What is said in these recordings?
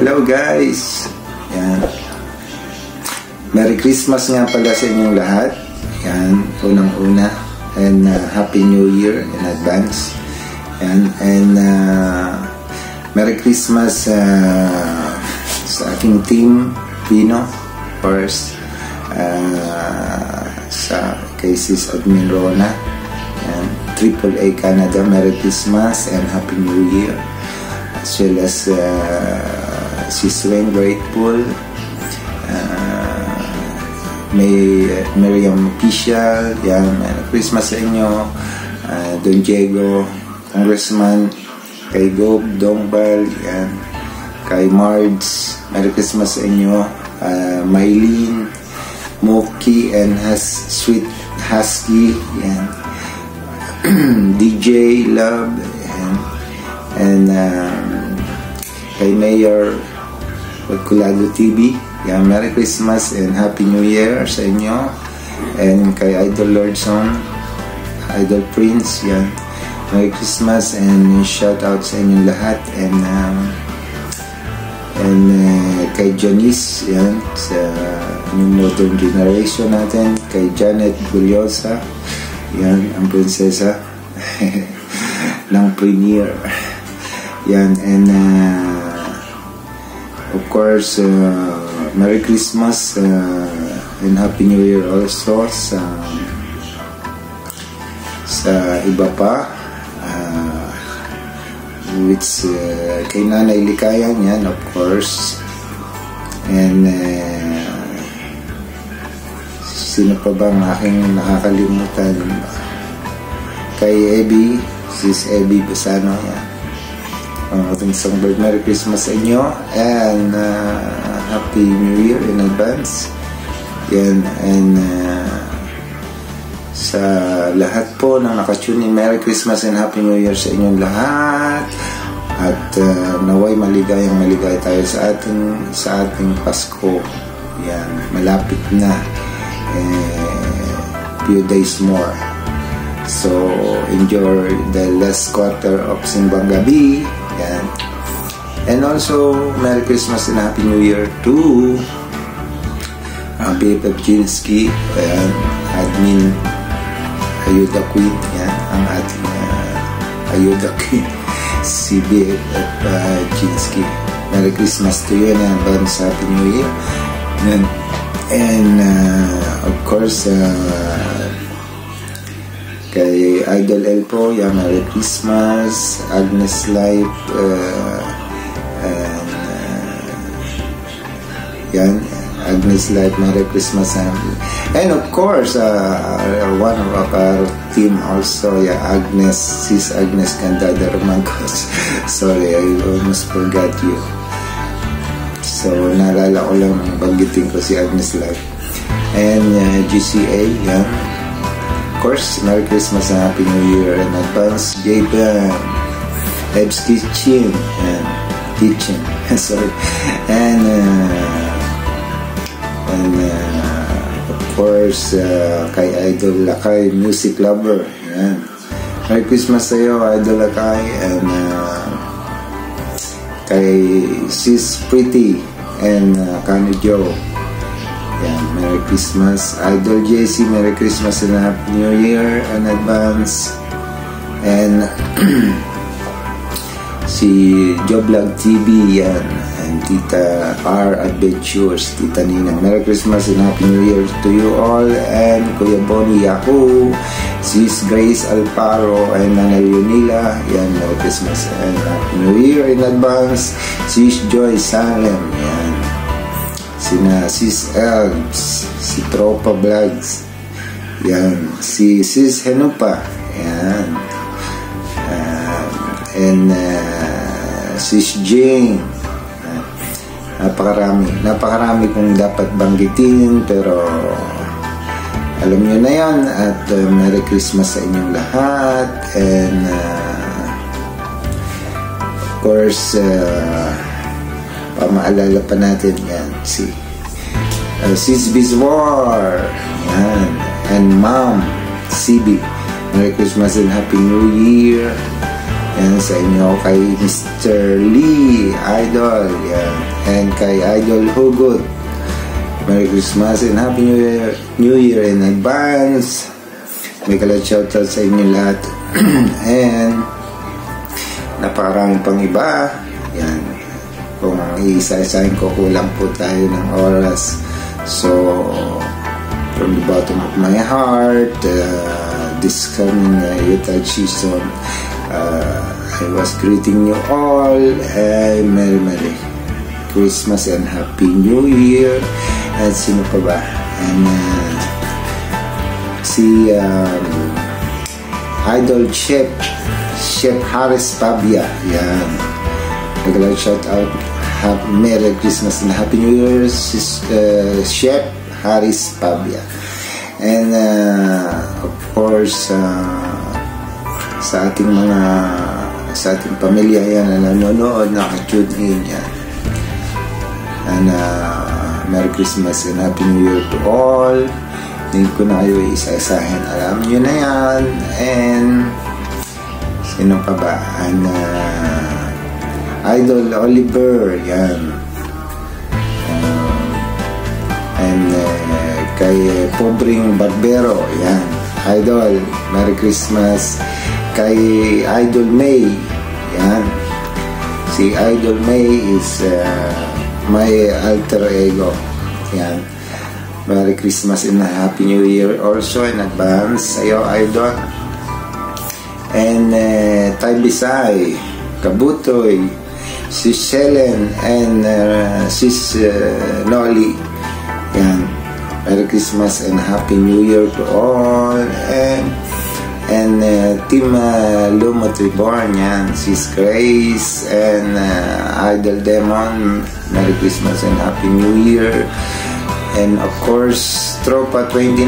Hello guys! Yan. Merry Christmas nga pala sa inyong lahat. Yan, unang-una. And Happy New Year in advance. Yan. And Merry Christmas sa aking team, Pino. First, sa kay Sis Admin Rona. Yan. AAA Canada, Merry Christmas and Happy New Year. As well as Sis Wayne Grateful, may Miriam Official, yan, Merry Christmas sa inyo, Don Diego, Congressman, kay Gob, Dongbal, yan, kay Mards, Merry Christmas sa inyo, Mylene, Moki, and Sweet Husky, yan, DJ Love, yan, and kay Mayor Culado TV, yan, Merry Christmas and Happy New Year sa inyo. And kay Idol Lordson, Idol Prince, yan, Merry Christmas and shout out sa inyong lahat. And kay Janice, yan, sa new modern generation natin, kay Janet Guliosa, yan, ang prinsesa ng Premier, yan. And of course, Merry Christmas and Happy New Year also sa iba pa, which kay Nanay Likayan, yan, of course. And sino pa bang aking nakakalimutan? Kay Abby, Sis Abby Basano, yan, ang ating songbird. Merry Christmas sa inyo and Happy New Year in advance, yan. And sa lahat po ng nakatune in, Merry Christmas and Happy New Year sa inyong lahat. At naway maligaya tayo sa ating Pasko, yan, malapit na, few days more. So enjoy the last quarter of Simbang Gabi, yan. And also Merry Christmas and Happy New Year to BFF Chinsky, Admin Ayuda Queen, yan, ang ating Ayuda Queen, si BFF Chinsky. Merry Christmas to you and advance Happy New Year. And of course, kay Idol Elpo, yan, Merry Christmas. Agnes Life, yan, Agnes Life, Merry Christmas. And of course, one of our team also, yeah, Agnes, Sis Agnes Candada Romancos. Sorry, I almost forgot you. So naalala ko lang, banggitin ko si Agnes Life. And GCA, yan, of course, Merry Christmas and Happy New Year in advance. J-Bam, Eb's Kitchen, and Kitchen, sorry. And of course, kay Idol Lakay, Music Lover, yan, Merry Christmas sa iyo, Idol Lakay. And kay Sis Pretty and Kano Joe, yan, Merry Christmas. Idol JC, Merry Christmas and Happy New Year in advance. And si Joblog TV, yan, and Tita R Adventures, Tita Nina, Merry Christmas and Happy New Year to you all. And Kuya Bonnie Yahoo, Sis Grace Alparo and Nanay Yunila, yan, Merry Christmas and Happy New Year in advance. Sis Joy Salem, yan, sina Sis Elves, si Tropa Vlogs, yan, si Sis Henupa, yan, and Sis Jane. Napakarami kung dapat banggitin, pero alam nyo na yan. At Merry Christmas sa inyong lahat. And of course, pamaalala pa natin yan, si Sis Bizwar, yan, and Mom CB, Merry Christmas and Happy New Year. Yan sa inyo, kay Mr. Lee Idol, yan. And kay Idol Hugot, Merry Christmas and Happy New Year in advance. May kalat shoutout sa inyo lahat. And napakaraming pang iba. Yan. Kung isa-isahin ko, kulang po tayo ng oras. So, from the bottom of my heart, this coming Yuletide season, I was greeting you all. Merry Christmas and Happy New Year. At sino pa ba? And si Idol Chef Haris Pabia. Yan. Nag-like shout out. Merry Christmas and Happy New Year, Chef Haris Pabia. And of course, sa ating pamilya yan na nanonood, naka-tune in yan. And Merry Christmas and Happy New Year to all. Hindi ko na kayo isa-isahin. Alam nyo na yan. And sino pa ba? And Idol Oliver, yan. And kay Pobreng Barbero, yan. Idol, Merry Christmas. Kay Idol May, yan. Si Idol May is my alter ego, yan. Merry Christmas and Happy New Year also in advance sa'yo, Idol. And Tay Bisay, Kabutoy, Sis Helen, and Sis Noli, yan. Merry Christmas and Happy New Year to all. And Team Lumot Reborn, yan. Sis Grace and Idol Demon, Merry Christmas and Happy New Year. And of course, Tropa 29,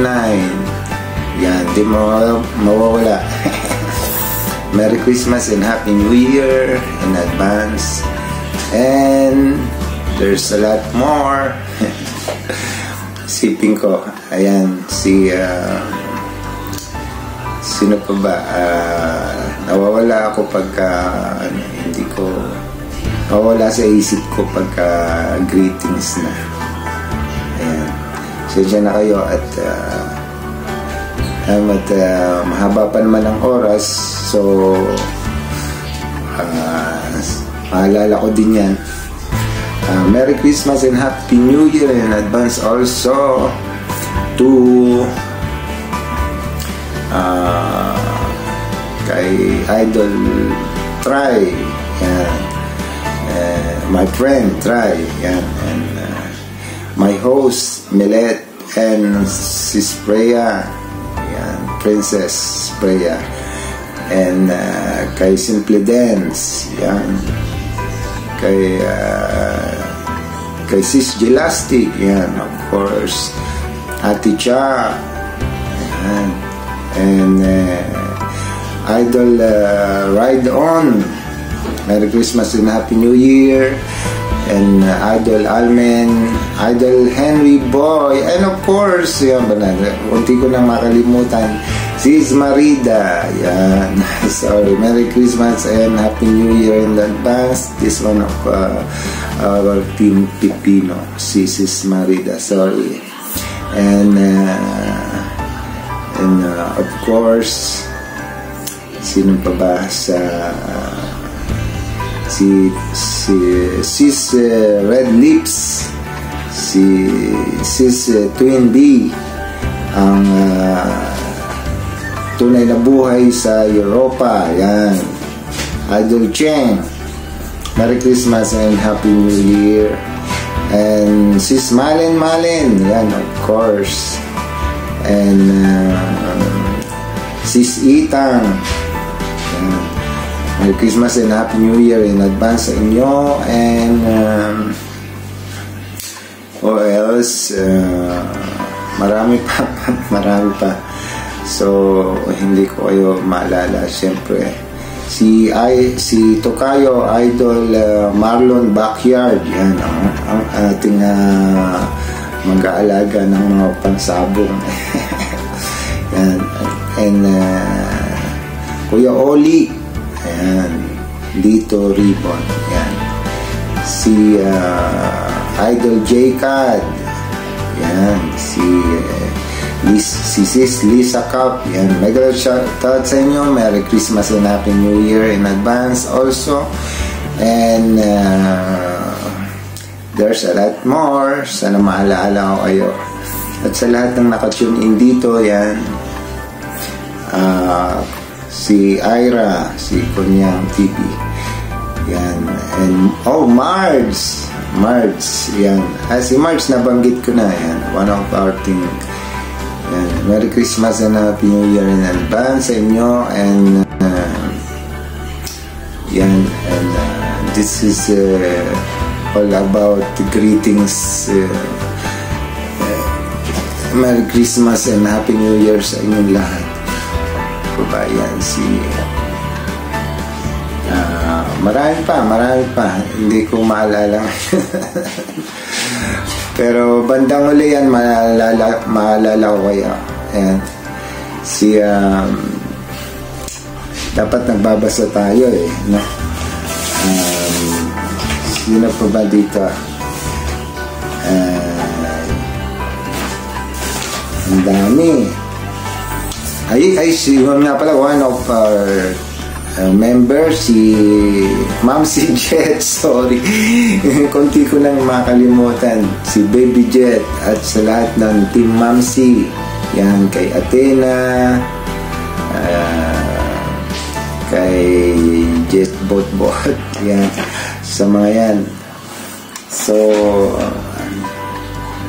yan, di mawawala. Merry Christmas and Happy New Year in advance. And there's a lot more. Siping ko, ayan, sino pa ba? Nawawala ako pagka hindi ko nawawala sa isip ko pagka greetings na. Ayan, sadya na kayo at mahaba pa naman ang oras, so maalala ko din yan. Merry Christmas and Happy New Year in advance also to kay Idol Try, yan. My friend Try, yan. And my host Milet and Sis Freya, yan, Princess Freya. And kay Simple Dance, yan. Kay Sis Gelastic, yan, of course. Ate Cha, yan. And Idol Ride On, Merry Christmas and Happy New Year. And Idol Almen, Idol Henry Boy, and of course, yan ba na, unti ko na makalimutan, Sis Marida, yan. Sorry, Merry Christmas and Happy New Year in advance. This one of our Team Pipino, Sis Marida, sorry. And of course, sino pa ba sa si Sis Red Lips, si Sis Twin B, ang tunay na buhay sa Europa, yan. Idol Cheng, Merry Christmas and Happy New Year. And Sis Malen, yan, of course. And Sis Itang, yan. Merry Christmas and Happy New Year in advance sa inyo. And what else? Marami pa. So hindi ko kayo maalala. Siyempre si Tokayo Idol Marlon Backyard, yan ang ating mag-aalaga ng mga pansabong. Yan. And Kuya Oli, Ayan. Lito Ribbon. Ayan. Si Idol J-Cad. Ayan. Si Sis Lisa Cup. Ayan. Mega shoutout sa inyo. Merry Christmas and Happy New Year in advance also. And there's a lot more. Sana maalaala ko kayo. At sa lahat ng nakatune in dito, yan. Si Ira, si Kunyang TV. Yan. And, Marge, yan. Si Marge, nabanggit ko na, yan. One of our team. Yan. Merry Christmas and Happy New Year in advance sa inyo. And, yan. And, this is all about the greetings. Merry Christmas and Happy New Year sa inyong lahat. Kabayan, marami pa. Hindi ko maalala. Pero bandang uli yan, maalala ko kaya. Ayan. Dapat nagbabasa tayo no? Sino pa ba dito? Ang dami. Yun nga pala, one of our members, si Mamsi Jet. Sorry. Konti ko lang makalimutan. Si Baby Jet at sa lahat ng Team Mamsi. Yan, kay Athena, kay Jet Bot. Yan, sa mga yan. So,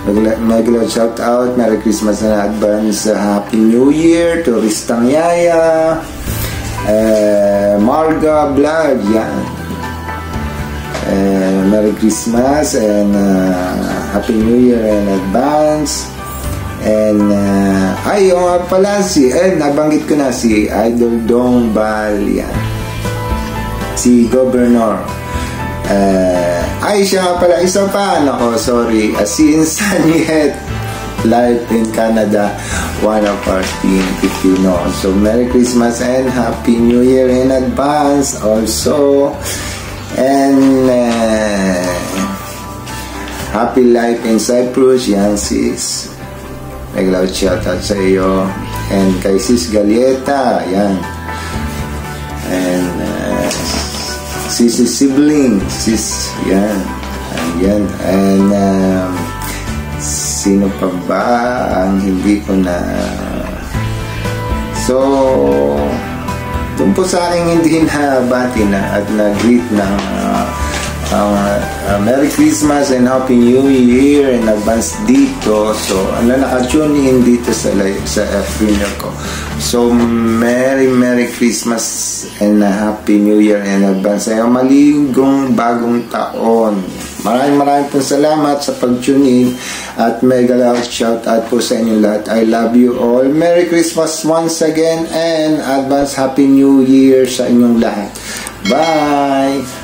mag-load shout out, Merry Christmas na advance, Happy New Year to Ristang Yaya, Marga Vlog, yan. Merry Christmas and Happy New Year in advance. And yung pala nabanggit ko na si Idol Dong Bal, yan. Si Governor. Siya nga pala, isa pa, sorry, si Insaniet live in Canada, one of our team, if you know. So Merry Christmas and Happy New Year in advance also. And Happy Life in Cyprus, yan sis. Naglaw shoutout sa iyo. And kay sis Galieta, yan. And sis sibling, sis, yan. Ayan. And sino pa ba ang hindi ko na doon po sa aking hindi na bati na at nag-greet ng Merry Christmas and Happy New Year in advance dito. So naka-tune in dito sa premiere ko. So Merry Christmas and Happy New Year in advance. Ay maligong bagong taon. Maraming po salamat sa pag-tune in at mega loud shout out po sa inyo lahat. I love you all. Merry Christmas once again and advance Happy New Year sa inyong lahat. Bye!